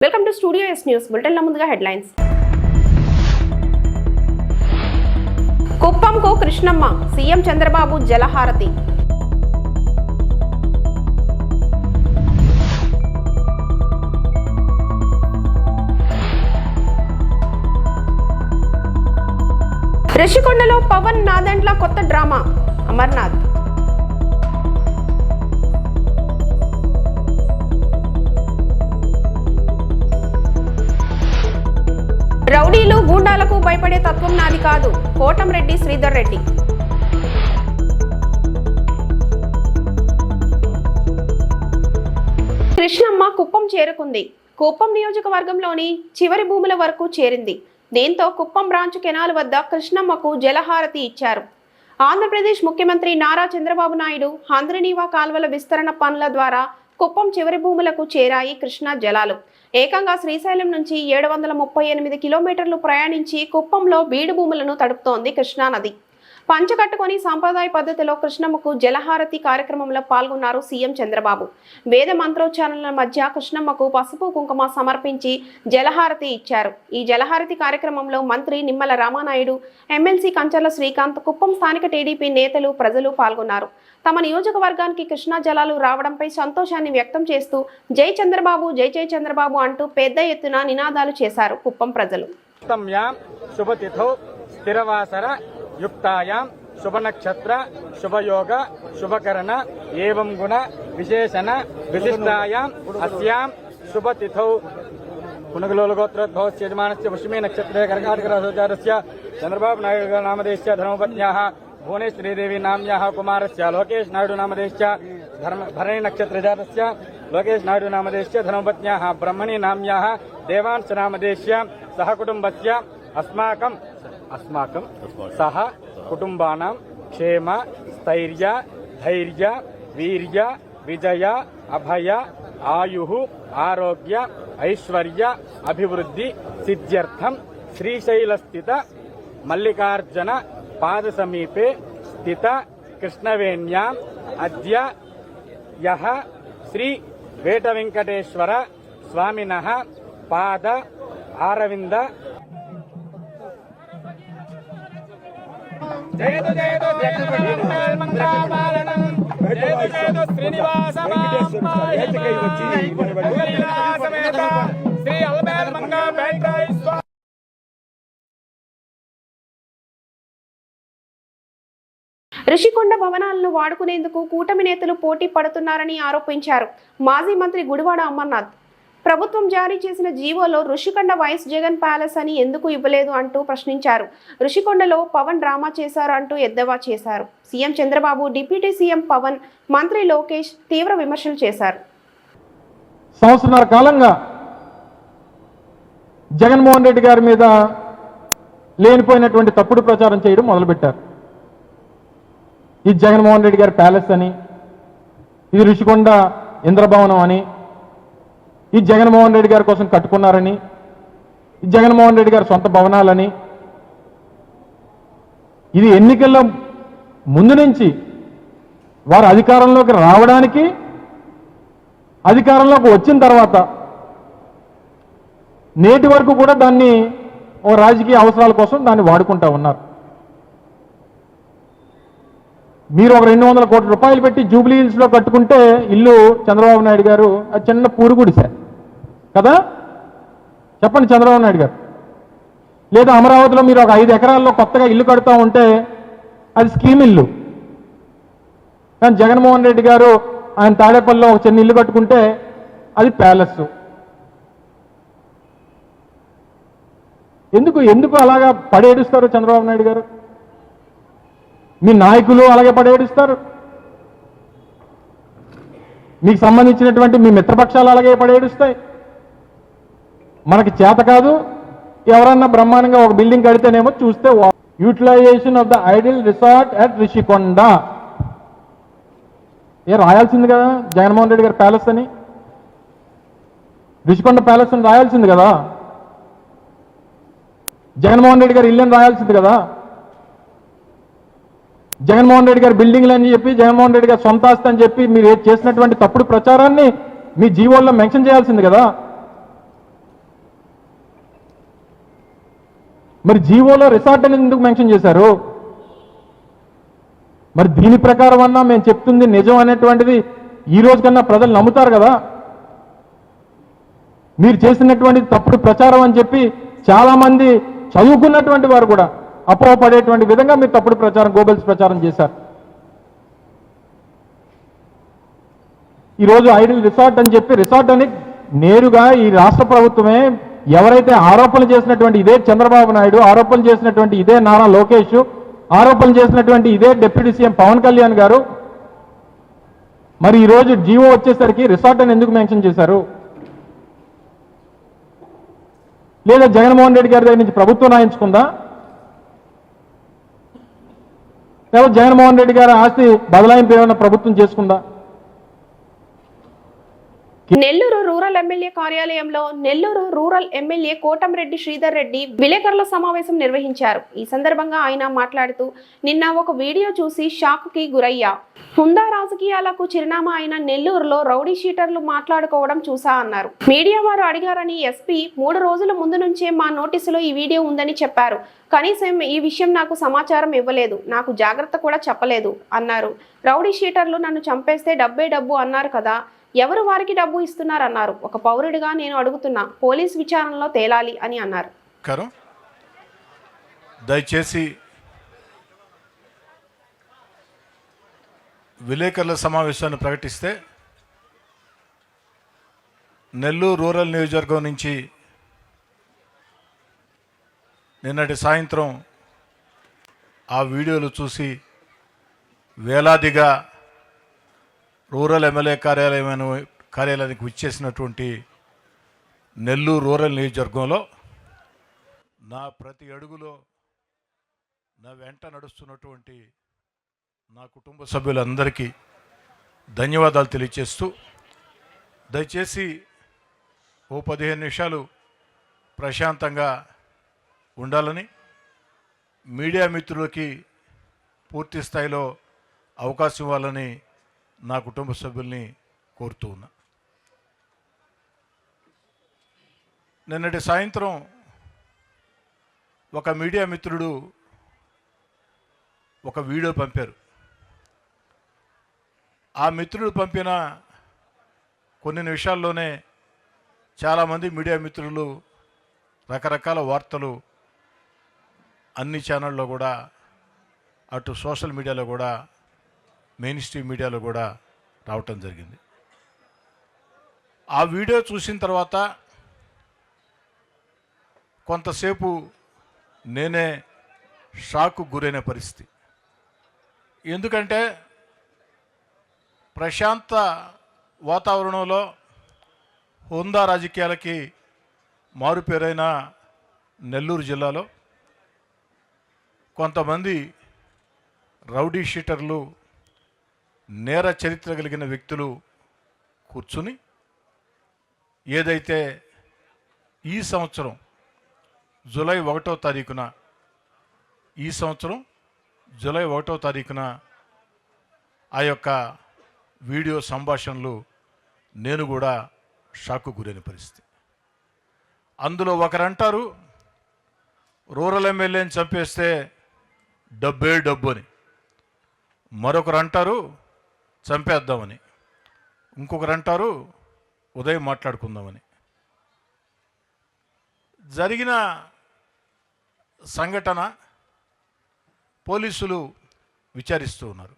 Welcome to studio S news బులెటిన్ల ముందుగా headlines. కుప్పంకు కృష్ణమ్మ, సీఎం చంద్రబాబు జలహారతి. రిషికొండలో పవన్ నాదెండ్ల కొత్త డ్రామా, అమర్నాథ్. రౌడీలు గూండాలకు భయపడే తత్వం నాది కాదు, కోటంరెడ్డి శ్రీధర్ రెడ్డి. కృష్ణమ్మ కుప్పం చేరుకుంది. కుప్పం నియోజకవర్గంలోని చివరి భూముల వరకు చేరింది. దీంతో కుప్పం బ్రాంచ్ కెనాల్ వద్ద కృష్ణమ్మకు జలహారతి ఇచ్చారు. ఆంధ్రప్రదేశ్ ముఖ్యమంత్రి నారా చంద్రబాబు నాయుడు హంద్రినీవా కాల్వల విస్తరణ పనుల ద్వారా కుప్పం చివరి భూములకు చేరాయి కృష్ణా జలాలు. ఏకంగా శ్రీశైలం నుంచి 738 కిలోమీటర్లు ప్రయాణించి కుప్పంలో బీడు భూములను తడుపుతోంది కృష్ణానది. పంచకట్టుకొని సాంప్రదాయ పద్ధతిలో కృష్ణమ్మకు జలహారతి కార్యక్రమంలో పాల్గొన్నారు సీఎం చంద్రబాబు. వేద మంత్రోచ్చారణల మధ్య కృష్ణమ్మకు పసుపు కుంకుమ సమర్పించి జలహారతి ఇచ్చారు. ఈ జలహారతి కార్యక్రమంలో మంత్రి నిమ్మల రామానాయుడు, ఎమ్మెల్సీ కంచర్ల శ్రీకాంత్, కుప్పం స్థానిక టీడీపీ నేతలు, ప్రజలు పాల్గొన్నారు. తమ నియోజకవర్గానికి కృష్ణా జలాలు రావడంపై సంతోషాన్ని వ్యక్తం చేస్తూ జై చంద్రబాబు, జై జై చంద్రబాబు అంటూ పెద్ద ఎత్తున నినాదాలు చేశారు కుప్పం ప్రజలు. युक्तायां शुभ नक्षत्र शुभ योग शुभकरण एवं गुण विशेषण विशिष्टायां अस्यां शुभ तिथौ पुनगलोलगोत्रोद्भवस्य यजमानस्य पुष्यमे नक्षत्रे कर्काटकराशिस्य चंद्रबाबु नायडु नामधेयस्य धर्मपत्न्याः भुवनेश्वरीदेवी नाम्याः कुमारस्य लोकेश नायडु नामधेयस्य भरणी नक्षत्रजातस्य लोकेश नायडु नामधेयस्य धर्मपत्न्याः ब्रह्मणी नाम्याः देवांश नामधेयस्य सहकुटुम्बस्य अस्माकं सह कुटुंबानां क्षेम स्थैर्य धैर्य वीर्य विजय अभय आयुः आरोग्य ऐश्वर्य अभिवृद्धि सिद्ध्यर्थं श्रीशैलस्थित मल्लिकार्जुन पाद समीपे स्थित कृष्णवेण्याम् अद्य यः श्री वेटवेंकटेश्वर स्वामिनः पाद आरविंद जयतु जयतु मंगलापालनं जयतु जयतु श्रीनिवास समेत श्री अल्बेर मंगा बैठाई రిషికొండ భవనాలను వాడుకునేందుకు కూటమి నేతలు పోటీ పడుతున్నారని ఆరోపించారు మాజీ మంత్రి గుడివాడ అమర్నాథ్. ప్రభుత్వం జారీ చేసిన జీవోలో రుషికొండ వైఎస్ జగన్ ప్యాలెస్ అని ఎందుకు ఇవ్వలేదు అంటూ ప్రశ్నించారు. రుషికొండలో పవన్ డ్రామా చేశారు అంటూ ఎద్దేవా చేశారు. CM Chandrababu, deputy CM Pawan, మంత్రి లోకేష్ తీవ్ర విమర్శలు చేశారు. సంవత్సరాల కాలంగా జగన్మోహన్ రెడ్డి గారి మీద లేనిపోయినటువంటి తప్పుడు ప్రచారం చేయడం మొదలుపెట్టారు. ఇది జగన్మోహన్ రెడ్డి గారి ప్యాలెస్ అని, ఇది రుషికొండ ఇంద్రభవనం అని, ఈ జగన్మోహన్ రెడ్డి గారి కోసం కట్టుకున్నారని, ఈ జగన్మోహన్ రెడ్డి గారి సొంత భవనాలని, ఇది ఎన్నికల్లో ముందు నుంచి వారు అధికారంలోకి రావడానికి, అధికారంలోకి వచ్చిన తర్వాత నేటి వరకు కూడా దాన్ని ఓ రాజకీయ అవసరాల కోసం దాన్ని వాడుకుంటా ఉన్నారు. మీరు ఒక 200 కోట్ల రూపాయలు పెట్టి జూబ్లీ హిల్స్లో కట్టుకుంటే ఇల్లు చంద్రబాబు నాయుడు గారు అది చిన్న పూరుగుడిసే కదా, చెప్పండి చంద్రబాబు నాయుడు గారు. లేదా అమరావతిలో మీరు ఒక 5 ఎకరాల్లో కొత్తగా ఇల్లు కడుతూ ఉంటే అది స్కీమ్ ఇల్లు. కానీ జగన్మోహన్ రెడ్డి గారు ఆయన తాడేపల్లిలో ఒక చిన్న ఇల్లు కట్టుకుంటే అది ప్యాలెస్. ఎందుకు అలాగా పడేడుస్తారు చంద్రబాబు నాయుడు గారు? మీ నాయకులు అలాగే పడేడుస్తారు, మీకు సంబంధించినటువంటి మీ మిత్రపక్షాలు అలాగే పడేడుస్తాయి. మనకి చేత కాదు, ఎవరన్నా బ్రహ్మాండంగా ఒక బిల్డింగ్ కడితేనేమో చూస్తే utilisation of the ideal resort at Rushikonda రాయాల్సింది కదా జగన్మోహన్ రెడ్డి గారి ప్యాలెస్ అని, రిషికొండ ప్యాలెస్ అని రాయాల్సింది కదా, జగన్మోహన్ రెడ్డి గారి ఇల్లు అని రాయాల్సింది కదా, జగన్మోహన్ రెడ్డి గారి బిల్డింగ్లు అని చెప్పి జగన్మోహన్ రెడ్డి గారి సొంత ఆస్తి అని చెప్పి మీరు చేసినటువంటి తప్పుడు ప్రచారాన్ని మీ జీవోల్లో మెన్షన్ చేయాల్సింది కదా. మరి జీవోలో రిసార్ట్ అని ఎందుకు మెన్షన్ చేశారు? మరి దీని ప్రకారం అన్నా మేము చెప్తుంది నిజం అనేటువంటిది ఈ రోజు కన్నా ప్రజలు నమ్ముతారు కదా. మీరు చేసినటువంటి తప్పుడు ప్రచారం అని చెప్పి చాలా మంది చదువుకున్నటువంటి వారు కూడా అపోహపడేటువంటి విధంగా మీరు తప్పుడు ప్రచారం, గోబెల్స్ ప్రచారం చేశారు. ఈరోజు ఐడిల్ రిసార్ట్ అని చెప్పి, రిసార్ట్ అని నేరుగా ఈ రాష్ట్ర ప్రభుత్వమే ఎవరైతే ఆరోపణలు చేసినటువంటి ఇదే చంద్రబాబు నాయుడు, ఆరోపణలు చేసినటువంటి ఇదే నారా లోకేష్, ఆరోపణలు చేసినటువంటి ఇదే డిప్యూటీ సీఎం పవన్ కళ్యాణ్ గారు, మరి ఈరోజు జీవో వచ్చేసరికి రిసార్ట్ అని ఎందుకు మెన్షన్ చేశారు? లేదా జగన్మోహన్ రెడ్డి గారి దగ్గర నుంచి ప్రభుత్వం రాయించుకుందా? లేదా జగన్మోహన్ రెడ్డి గారి ఆస్తి బదలాయింపు ఏమైనా ప్రభుత్వం చేసుకుందా? నెల్లూరు రూరల్ ఎమ్మెల్యే కార్యాలయంలో నెల్లూరు రూరల్ ఎమ్మెల్యే కోటంరెడ్డి శ్రీధర్ రెడ్డి విలేకరుల సమావేశం నిర్వహించారు. ఈ సందర్భంగా ఆయన మాట్లాడుతూ, నిన్న ఒక వీడియో చూసి షాక్ కి గురయ్యా. హుందా రాజకీయాలకు చిరునామా అయిన నెల్లూరులో రౌడీ షీటర్లు మాట్లాడుకోవడం చూసా అన్నారు. మీడియా వారు అడిగారని ఎస్పీ 3 రోజుల ముందు నుంచే మా నోటీసులో ఈ వీడియో ఉందని చెప్పారు. కనీసం ఈ విషయం నాకు సమాచారం ఇవ్వలేదు, నాకు జాగ్రత్త కూడా చెప్పలేదు అన్నారు. రౌడీ షీటర్లు నన్ను చంపేస్తే డబ్బే డబ్బు అన్నారు కదా, ఎవరు వారికి డబ్బు ఇస్తున్నారన్నారు. ఒక పౌరుడిగా నేను అడుగుతున్నా, పోలీస్ విచారణలో తేలాలి అని అన్నారు. దయచేసి విలేకరుల సమావేశాన్ని ప్రకటిస్తే నెల్లూరు రూరల్ నియోజకవర్గం నుంచి నిన్నటి సాయంత్రం ఆ వీడియోలు చూసి వేలాదిగా రూరల్ ఎమ్మెల్యే కార్యాలయానికి విచ్చేసినటువంటి నెల్లూరు రూరల్ నియోజకవర్గంలో నా ప్రతి అడుగులో నా వెంట నడుస్తున్నటువంటి నా కుటుంబ సభ్యులందరికీ ధన్యవాదాలు తెలియజేస్తూ, దయచేసి ఓ 15 నిమిషాలు ప్రశాంతంగా ఉండాలని, మీడియా మిత్రులకి పూర్తి స్థాయిలో అవకాశం ఇవ్వాలని నా కుటుంబ సభ్యుల్ని కోరుతూ ఉన్నా. నిన్నటి సాయంత్రం ఒక మీడియా మిత్రుడు ఒక వీడియో పంపారు. ఆ మిత్రుడు పంపిన కొన్ని నిమిషాల్లోనే చాలామంది మీడియా మిత్రులు రకరకాల వార్తలు అన్ని ఛానళ్ళలో కూడా, అటు సోషల్ మీడియాలో కూడా, మెయిన్ స్ట్రీమ్ మీడియాలో కూడా రావటం జరిగింది. ఆ వీడియో చూసిన తర్వాత కొంతసేపు నేనే షాక్కు గురైన పరిస్థితి. ఎందుకంటే ప్రశాంత వాతావరణంలో హుందా రాజకీయాలకి మారుపేరైన నెల్లూరు జిల్లాలో కొంతమంది రౌడీ షీటర్లు, నేర చరిత్ర కలిగిన వ్యక్తులు కూర్చుని ఏదైతే ఈ సంవత్సరం జూలై 1వ తారీఖున ఆ యొక్క వీడియో సంభాషణలు నేను కూడా షాక్కు గురైన పరిస్థితి. అందులో ఒకరంటారు రూరల్ ఎమ్మెల్యేని చంపేస్తే డబ్బే డబ్బు అని, మరొకరు అంటారు చంపేద్దామని, ఇంకొకరు అంటారు ఉదయం మాట్లాడుకుందామని. జరిగిన సంఘటన పోలీసులు విచారిస్తూ ఉన్నారు.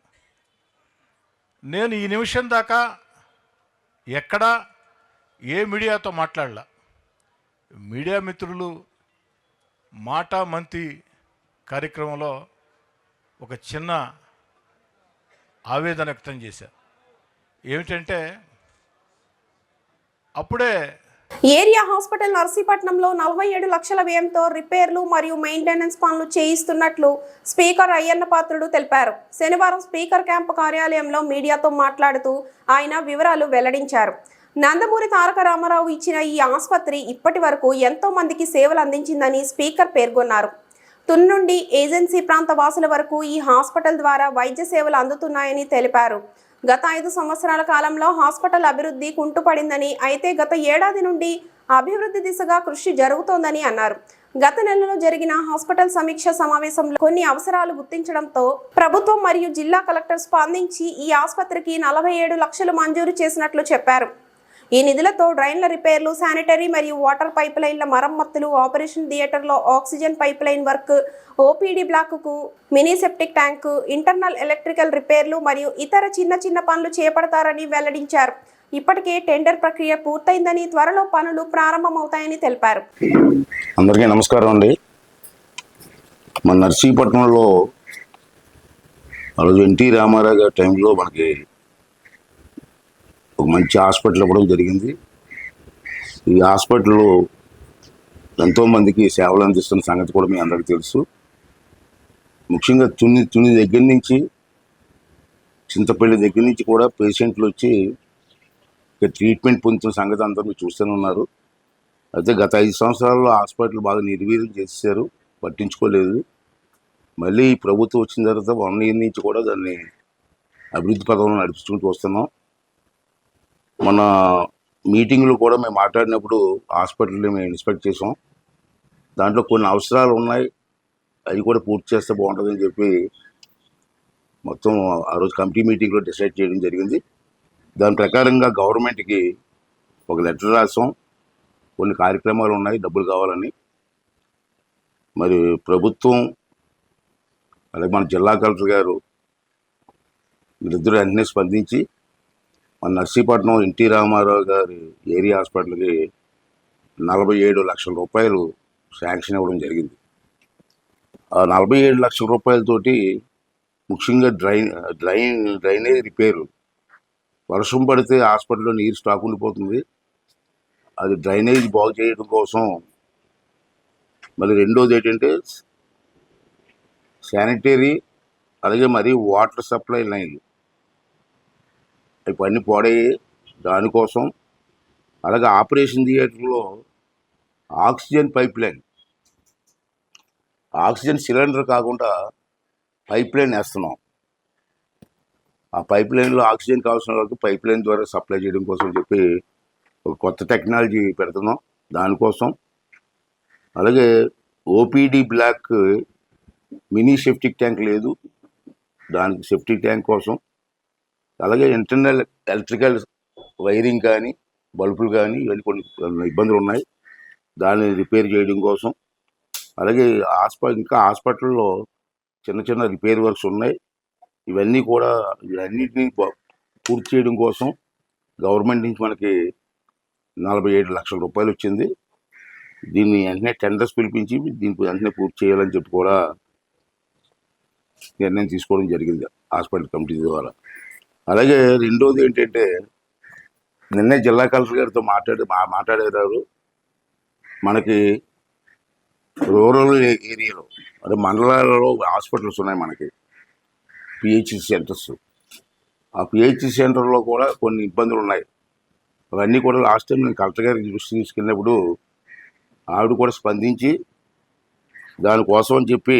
నేను ఈ నిమిషం దాకా ఎక్కడా ఏ మీడియాతో మాట్లాడలా. మీడియా మిత్రులు మాట మంతి కార్యక్రమంలో ఒక చిన్న ఆవేదన వ్యక్తం చేశారు. ఏమిటంటే అప్పుడే ఏరియా హాస్పిటల్ నర్సీపట్నంలో 47 లక్షల వ్యయంతో రిపేర్లు మరియు మెయింటెనెన్స్ పనులు చేయిస్తున్నట్లు స్పీకర్ అయ్యన్న పాత్రుడు తెలిపారు. శనివారం స్పీకర్ క్యాంపు కార్యాలయంలో మీడియాతో మాట్లాడుతూ ఆయన వివరాలు వెల్లడించారు. నందమూరి తారక రామారావు ఇచ్చిన ఈ ఆసుపత్రి ఇప్పటి వరకు ఎంతో మందికి సేవలు అందించిందని స్పీకర్ పేర్కొన్నారు. తున్ నుండి ఏజెన్సీ ప్రాంత వాసుల వరకు ఈ హాస్పిటల్ ద్వారా వైద్య సేవలు అందుతున్నాయని తెలిపారు. గత 5 సంవత్సరాల కాలంలో హాస్పిటల్ అభివృద్ధి కుంటుపడిందని, అయితే గత ఏడాది నుండి అభివృద్ధి దిశగా కృషి జరుగుతోందని అన్నారు. గత నెలలో జరిగిన హాస్పిటల్ సమీక్ష సమావేశంలో కొన్ని అవసరాలు గుర్తించడంతో ప్రభుత్వం మరియు జిల్లా కలెక్టర్ స్పందించి ఈ ఆసుపత్రికి 47 లక్షలు మంజూరు చేసినట్లు చెప్పారు. ఈ నిధులతో డ్రైన్ల రిపేర్లు, శానిటరీ మరియు వాటర్ పైప్ లైన్ల మరమ్మతులు, ఆపరేషన్ థియేటర్లో oxygen pipeline work, OPD బ్లాకుకు mini septic tank, internal electrical రిపేర్లు మరియు ఇతర చిన్న పనులు చేపడతారని వెల్లడించారు. ఇప్పటికే టెండర్ ప్రక్రియ పూర్తయిందని, త్వరలో పనులు ప్రారంభమవుతాయని తెలిపారు. అందరికీ నమస్కారం అండి. మన నర్సీపట్నంలో ఆ రోజు ఎన్టీ రామారావు గారి టైంలో మనకి ఒక మంచి హాస్పిటల్ ఇవ్వడం జరిగింది. ఈ హాస్పిటల్లో ఎంతోమందికి సేవలు అందిస్తున్న సంగతి కూడా మీ అందరికీ తెలుసు. ముఖ్యంగా తుని దగ్గర నుంచి, చింతపల్లి దగ్గర నుంచి కూడా పేషెంట్లు వచ్చి ట్రీట్మెంట్ పొందుతున్న సంగతి అందరూ మీరు చూస్తూనే ఉన్నారు. అయితే గత 5 సంవత్సరాల్లో హాస్పిటల్ బాగా నిర్వీర్యం చేసేసారు, పట్టించుకోలేదు. మళ్ళీ ఈ ప్రభుత్వం వచ్చిన తర్వాత 1 year నుంచి కూడా దాన్ని అభివృద్ధి పథంలో నడిపించుకుంటూ వస్తున్నాం. మన మీటింగ్లో కూడా మేము మాట్లాడినప్పుడు హాస్పిటల్ని మేము ఇన్స్పెక్ట్ చేసాం. దాంట్లో కొన్ని అవసరాలు ఉన్నాయి, అవి కూడా పూర్తి చేస్తే బాగుంటుందని చెప్పి మొత్తం ఆ రోజు కమిటీ మీటింగ్లో డిసైడ్ చేయడం జరిగింది. దాని ప్రకారంగా గవర్నమెంట్కి ఒక లెటర్ రాసాం. కొన్ని కార్యక్రమాలు ఉన్నాయి, డబ్బులు కావాలని. మరి ప్రభుత్వం అలాగే మన జిల్లా కలెక్టర్ గారు వీళ్ళిద్దరూ వెంటనే స్పందించి మన నర్సీపట్నం ఎన్టీ రామారావు గారి ఏరియా హాస్పిటల్కి 47 లక్షల రూపాయలు శాంక్షన్ ఇవ్వడం జరిగింది. ఆ 47 లక్షల రూపాయలతోటి ముఖ్యంగా డ్రైనేజ్ రిపేరు. వర్షం పడితే హాస్పిటల్లో నీరు స్టాక్ ఉండిపోతుంది, అది డ్రైనేజ్ బాగు చేయడం కోసం. మళ్ళీ రెండోది ఏంటంటే శానిటరీ అలాగే మరి వాటర్ సప్లై లైన్లు ఇవన్నీ పాడయ్యాయి, దానికోసం. అలాగే ఆపరేషన్ థియేటర్లో oxygen pipe line, oxygen cylinder కాకుండా పైప్ లైన్ వేస్తున్నాం. ఆ పైప్ లైన్లో ఆక్సిజన్ కావాల్సిన వాళ్ళకి పైప్ లైన్ ద్వారా సప్లై చేయడం కోసం చెప్పి ఒక కొత్త టెక్నాలజీ పెడుతున్నాం దానికోసం. అలాగే OPD block mini septic tank లేదు, దానికి సెప్టిక్ ట్యాంక్ కోసం. అలాగే ఇంటర్నల్ ఎలక్ట్రికల్ వైరింగ్ కానీ బల్బులు కానీ ఇవన్నీ కొన్ని ఇబ్బందులు ఉన్నాయి, దాన్ని రిపేర్ చేయడం కోసం. అలాగే ఇంకా హాస్పిటల్లో చిన్న రిపేర్ వర్క్స్ ఉన్నాయి, ఇవన్నిటినీ పూర్తి చేయడం కోసం గవర్నమెంట్ నుంచి మనకి 47 లక్షల రూపాయలు వచ్చింది. దీన్ని వెంటనే టెండర్స్ పిలిపించి దీనికి వెంటనే పూర్తి చేయాలని చెప్పి కూడా నిర్ణయం తీసుకోవడం జరిగింది హాస్పిటల్ కమిటీ ద్వారా. అలాగే రెండోది ఏంటంటే నిన్నే జిల్లా కలెక్టర్ గారితో మాట్లాడారు. మనకి రూరల్ ఏరియాలో అంటే మండలాలలో హాస్పిటల్స్ ఉన్నాయి మనకి, పిహెచ్సి సెంటర్స్. ఆ పిహెచ్సి సెంటర్లో కూడా కొన్ని ఇబ్బందులు ఉన్నాయి. అవన్నీ కూడా లాస్ట్ టైం నేను కలెక్టర్ గారికి దృష్టి తీసుకెళ్ళినప్పుడు ఆవిడ కూడా స్పందించి దానికోసం అని చెప్పి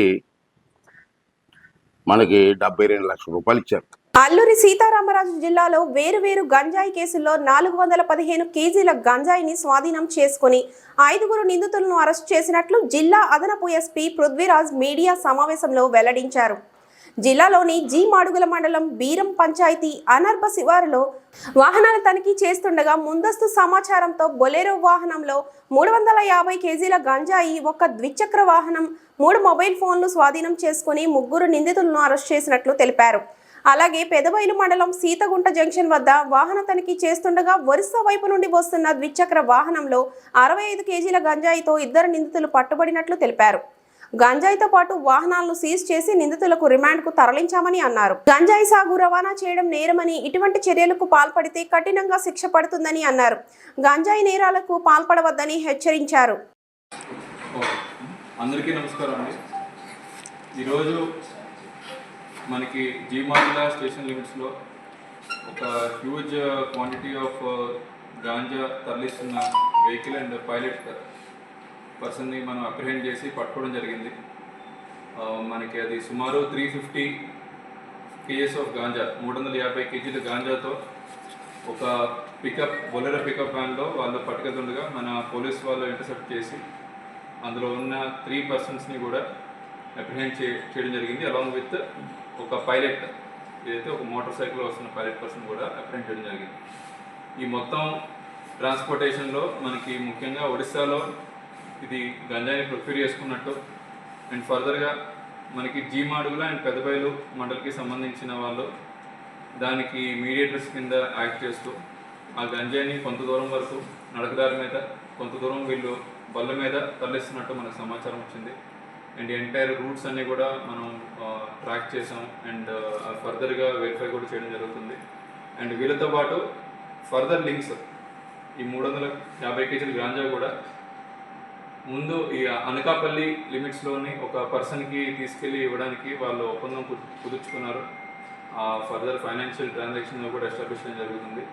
మనకి 72 లక్షల రూపాయలు ఇచ్చారు. అల్లూరి సీతారామరాజు జిల్లాలో వేరువేరు గంజాయి కేసుల్లో 415 కేజీల గంజాయిని స్వాధీనం చేసుకుని 5 నిందితులను అరెస్టు చేసినట్లు జిల్లా అదనపు ఎస్పీ పృథ్వీరాజ్ మీడియా సమావేశంలో వెల్లడించారు. జిల్లాలోని జీ మాడుగుల మండలం బీరం పంచాయతీ అనర్బ శివారులో వాహనాల తనిఖీ చేస్తుండగా ముందస్తు సమాచారంతో బొలెరో వాహనంలో 350 కేజీల గంజాయి, 1 ద్విచక్ర వాహనం, 3 మొబైల్ ఫోన్లు స్వాధీనం చేసుకుని 3 నిందితులను అరెస్ట్ చేసినట్లు తెలిపారు. అలాగే పెదబైలు మండలం సీతగుంట జంక్షన్ వద్ద వాహన తనిఖీ చేస్తుండగా ఒరిస్సా వైపు నుండి వస్తున్న ద్విచక్ర వాహనంలో 65 కేజీల గంజాయితో 2 నిందితులు పట్టుబడినట్లు తెలిపారు. గంజాయితో పాటు వాహనాలను సీజ్ చేసి నిందితులకు రిమాండ్కు తరలించామని అన్నారు. గంజాయి సాగు రవాణా చేయడం నేరమని, ఇటువంటి చర్యలకు పాల్పడితే కఠినంగా శిక్ష పడుతుందని అన్నారు. గంజాయి నేరాలకు పాల్పడవద్దని హెచ్చరించారు. అందరికీ నమస్కారం అండి. ఈరోజు మనకి జీమాడుగుల స్టేషన్ లిమిట్స్లో ఒక హ్యూజ్ క్వాంటిటీ ఆఫ్ గాంజా తరలిస్తున్న వెహికల్ అండ్ పైలట్ పర్సన్ని మనం అప్రిహెండ్ చేసి పట్టుకోవడం జరిగింది. మనకి అది సుమారు 350 కేజెస్ ఆఫ్ గాంజా, 350 కేజీల గాంజాతో ఒక బొలెరో పికప్ వ్యాన్లో వాళ్ళు పట్టుకెళ్తుండగా మన పోలీస్ వాళ్ళు ఇంటర్సెప్ట్ చేసి అందులో ఉన్న 3 పర్సన్స్ని కూడా అప్రిహెండ్ చేయడం జరిగింది. అలాంగ్ విత్ ఒక పైలట్, ఏదైతే ఒక మోటార్ సైకిల్లో వస్తున్న పైలట్ పర్సన్ కూడా అప్రిహెండ్ చేయడం జరిగింది. ఈ మొత్తం ట్రాన్స్పోర్టేషన్లో మనకి ముఖ్యంగా ఒడిస్సాలో ఇది గంజాయిని ప్రొక్యూర్ చేసుకున్నట్టు అండ్ ఫర్దర్గా మనకి జీమాడుగుల అండ్ పెద్దబయలు మండలికి సంబంధించిన వాళ్ళు దానికి మీడియేటర్స్ కింద యాక్ట్ చేస్తూ ఆ గంజాయిని కొంత దూరం వరకు నడకదారి మీద, కొంత దూరం వీళ్ళు బళ్ళ మీద తరలిస్తున్నట్టు మనకు సమాచారం వచ్చింది. అండ్ ఎంటైర్ రూట్స్ అన్నీ కూడా మనం ట్రాక్ చేసాం అండ్ ఫర్దర్గా వెరిఫై కూడా చేయడం జరుగుతుంది. అండ్ వీళ్ళతో పాటు ఫర్దర్ లింక్స్ ఈ 350 కేజీల గాంజా కూడా ముందు ఈ అనకాపల్లి లిమిట్స్లోని ఒక పర్సన్కి తీసుకెళ్ళి ఇవ్వడానికి వాళ్ళు ఒప్పందం కుదుర్చుకున్నారు. ఫర్దర్ ఫైనాన్షియల్ ట్రాన్సాక్షన్ కూడా ఎస్టాబ్లిష్ చేయడం జరుగుతుంది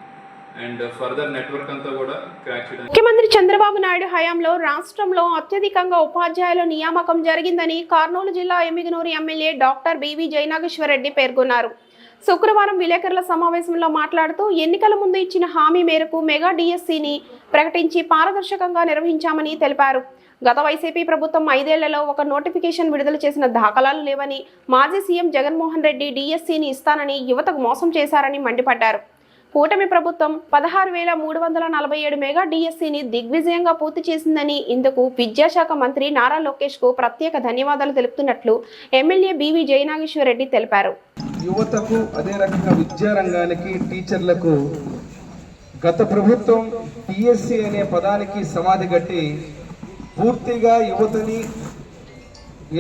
అండ్ ఫర్దర్ నెట్వర్క్ అంతా కూడా క్రాక్ చేయడం. ముఖ్యమంత్రి చంద్రబాబు నాయుడు హయాంలో రాష్ట్రంలో అత్యధికంగా ఉపాధ్యాయుల నియామకం జరిగిందని కర్నూలు జిల్లా Emmiganur MLA doctor BV Jayanageshwar Reddy పేర్కొన్నారు. శుక్రవారం విలేకరుల సమావేశంలో మాట్లాడుతూ ఎన్నికల ముందు ఇచ్చిన హామీ మేరకు మెగా డిఎస్సిని ప్రకటించి పారదర్శకంగా నిర్వహించామని తెలిపారు. గత వైసీపీ ప్రభుత్వం 5 ఏళ్లలో ఒక నోటిఫికేషన్ విడుదల చేసిన దాఖలాలు లేవని, మాజీ సీఎం జగన్మోహన్ రెడ్డి డిఎస్సిని ఇస్తానని యువతకు మోసం చేశారని మండిపడ్డారు. కూటమి ప్రభుత్వం 16,347 మెగా డిఎస్సిని దిగ్విజయంగా పూర్తి చేసిందని, ఇందుకు విద్యాశాఖ మంత్రి నారా లోకేష్ కు ప్రత్యేక ధన్యవాదాలు తెలుపుతున్నట్లు ఎమ్మెల్యే బివి జయనాగేశ్వర్ రెడ్డి తెలిపారు. యువతకు అదే రకంగా విద్యారంగానికి, టీచర్లకు గత ప్రభుత్వం డిఎస్సి అనే పదానికి సమాధి కట్టి పూర్తిగా యువతని,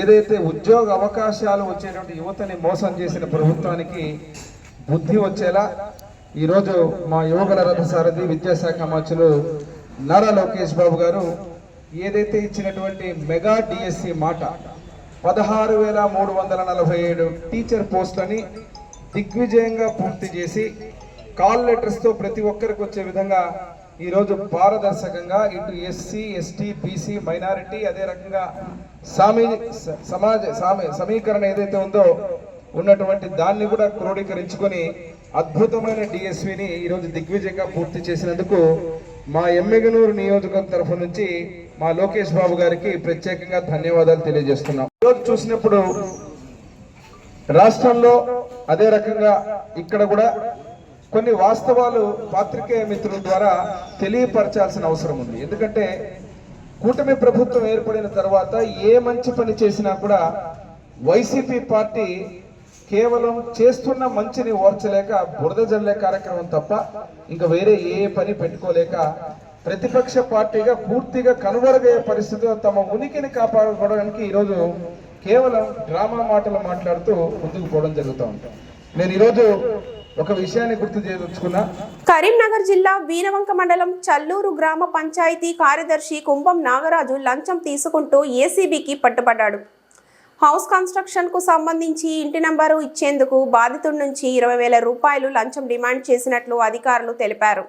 ఏదైతే ఉద్యోగ అవకాశాలు వచ్చేటువంటి యువతని మోసం చేసిన ప్రభుత్వానికి బుద్ధి వచ్చేలా ఈరోజు మా యువకుల రథసారథి విద్యాశాఖ మంత్రులు నారా లోకేష్ బాబు గారు ఏదైతే ఇచ్చినటువంటి మెగా డిఎస్సి మాట 16,347 టీచర్ పోస్టులని దిగ్విజయంగా పూర్తి చేసి కాల్ లెటర్స్తో ప్రతి ఒక్కరికి వచ్చే విధంగా ఈరోజు పారదర్శకంగా ఇటు ఎస్సీ, ఎస్టీ, బీసీ, మైనారిటీ, అదే రకంగా సమీకరణ ఏదైతే ఉందో ఉన్నటువంటి దాన్ని కూడా క్రోడీకరించుకొని అద్భుతమైన డిఎస్విని ఈరోజు దిగ్విజయంగా పూర్తి చేసినందుకు మా ఎమ్మిగనూరు నియోజకవర్గం తరఫు నుంచి మా లోకేష్ బాబు గారికి ప్రత్యేకంగా ధన్యవాదాలు తెలియజేస్తున్నాం. ఈరోజు చూసినప్పుడు రాష్ట్రంలో అదే రకంగా ఇక్కడ కూడా కొన్ని వాస్తవాలు పాత్రికేయ మిత్రుల ద్వారా తెలియపరచాల్సిన అవసరం ఉంది. ఎందుకంటే కూటమి ప్రభుత్వం ఏర్పడిన తర్వాత ఏ మంచి పని చేసినా కూడా వైసీపీ పార్టీ కేవలం చేస్తున్న మంచిని ఓర్చలేక బురద జల్లే కార్యక్రమం తప్ప ఇంకా వేరే ఏ పని పెట్టుకోలేక ప్రతిపక్ష పార్టీగా పూర్తిగా కనుమరుగయ్యే పరిస్థితిలో తమ ఉనికిని కాపాడుకోవడానికి ఈరోజు కేవలం డ్రామా మాటలు మాట్లాడుతూ ముందుకు పోవడం జరుగుతూ ఉంటాం. నేను ఈరోజు ఒక విషయాన్ని గుర్తు చేయదలుచుకున్నా. కరీంనగర్ జిల్లా వీరవంక మండలం చల్లూరు గ్రామ పంచాయతీ కార్యదర్శి కుంభం నాగరాజు లంచం తీసుకుంటూ ఏసీబీకి పట్టుబడ్డాడు. హౌస్ కన్స్ట్రక్షన్ కు సంబంధించి ఇంటి నంబరు ఇచ్చేందుకు బాధితుడి నుంచి 20,000 రూపాయలు లంచం డిమాండ్ చేసినట్లు అధికారులు తెలిపారు.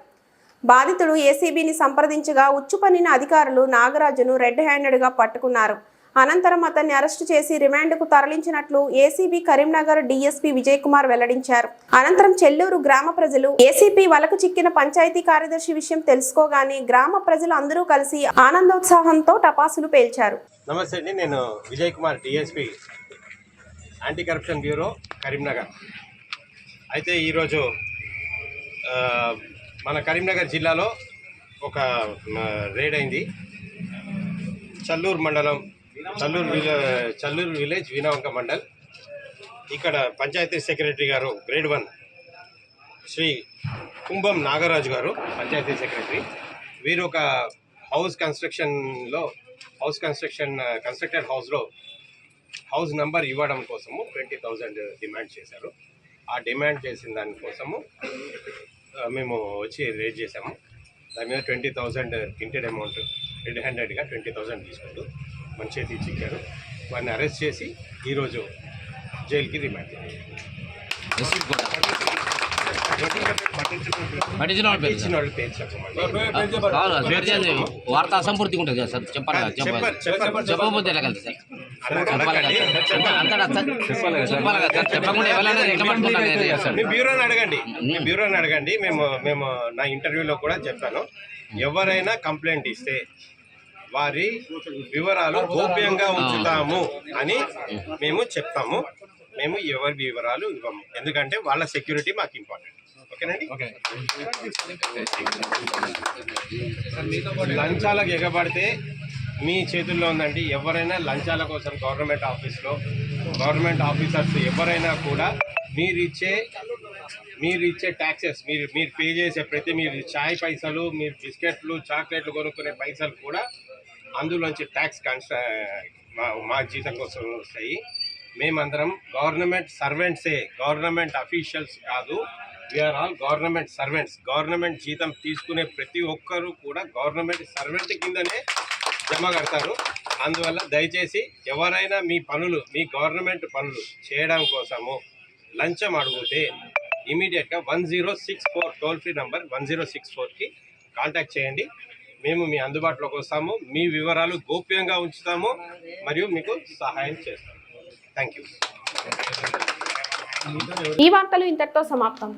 బాధితుడు ఏసీబీని సంప్రదించగా ఉచ్చుపన్నిన అధికారులు నాగరాజును రెడ్ హ్యాండెడ్ గా పట్టుకున్నారు. అనంతరం అతన్ని అరెస్టు చేసి రిమాండ్కు తరలించినట్లు ఏసీబీ కరీంనగర్ డీఎస్పీ విజయ్ కుమార్ వెల్లడించారు. అనంతరం చెల్లూరు గ్రామ ప్రజలు ఏసీపీ వలకు చిక్కిన పంచాయతీ కార్యదర్శి విషయం తెలుసుకోగానే గ్రామ ప్రజలు అందరూ కలిసి ఆనందోత్సాహంతో టపాసులు పేల్చారు. నమస్తే అండి, నేను Vijay Kumar, DSP anti corruption bureau Karimnagar. అయితే ఈరోజు మన కరీంనగర్ జిల్లాలో ఒక రైడ్ అయింది. చల్లూరు మండలం, చల్లూరు విలేజ్, వీరవంక మండల్. ఇక్కడ పంచాయతీ సెక్రటరీ గారు గ్రేడ్ 1 శ్రీ కుంభం నాగరాజు గారు పంచాయతీ సెక్రటరీ. వీరు ఒక కన్స్ట్రక్టెడ్ హౌస్లో హౌస్ నంబర్ ఇవ్వడం కోసము 20,000 డిమాండ్ చేశారు. ఆ డిమాండ్ చేసిన దానికోసము మేము వచ్చి రేట్ చేసాము. దాని మీద 20,000 ప్రింటెడ్ అమౌంట్ రెడ్ హ్యాండెడ్గా 20,000 తీసుకుంటూ మన చేతికి చిక్కారు. వారిని అరెస్ట్ చేసి ఈరోజు జైలుకి రిమాండ్ చేయాలి. వార్త అసంపూర్తి ఉంటుంది కదా సార్, చెప్పకపోతే ఎలా కలిసి సార్? బ్యూరోని అడగండి. మేము నా ఇంటర్వ్యూలో కూడా చెప్పాను, ఎవరైనా కంప్లైంట్ ఇస్తే వారి వివరాలు గోప్యంగా ఉంచుతాము అని మేము చెప్తాము. మేము ఎవరి వివరాలు ఇవ్వము, ఎందుకంటే వాళ్ళ సెక్యూరిటీ మాకు ఇంపార్టెంట్. ఓకేనండి. లంచాలకు ఎగబడితే మీ చేతుల్లో ఉందండి. ఎవరైనా లంచాల కోసం గవర్నమెంట్ గవర్నమెంట్ ఆఫీసర్స్ ఎవరైనా కూడా మీరిచ్చే ట్యాక్సెస్, మీరు పే చేసే ప్రతి, మీరు చాయ్ పైసలు, మీరు బిస్కెట్లు చాక్లెట్లు కొనుక్కునే పైసలు కూడా అందులోంచి ట్యాక్స్ మా జీతం కోసం వస్తాయి. మేమందరం గవర్నమెంట్ సర్వెంట్సే, గవర్నమెంట్ అఫీషియల్స్ కాదు. We are all government servants. Government జీతం తీసుకునే ప్రతి ఒక్కరూ కూడా గవర్నమెంట్ సర్వెంట్ కిందనే జమ కడతారు. అందువల్ల దయచేసి ఎవరైనా మీ గవర్నమెంట్ పనులు చేయడం కోసము లంచం అడిగితే ఇమీడియట్గా 1064 టోల్ ఫ్రీ నంబర్ 1064కి కాంటాక్ట్ చేయండి. మేము మీ అందుబాటులోకి వస్తాము, మీ వివరాలు గోప్యంగా ఉంచుతాము మరియు మీకు సహాయం చేస్తాము. Thank you. ఈ వార్తలు ఇంతటితో సమాప్తం.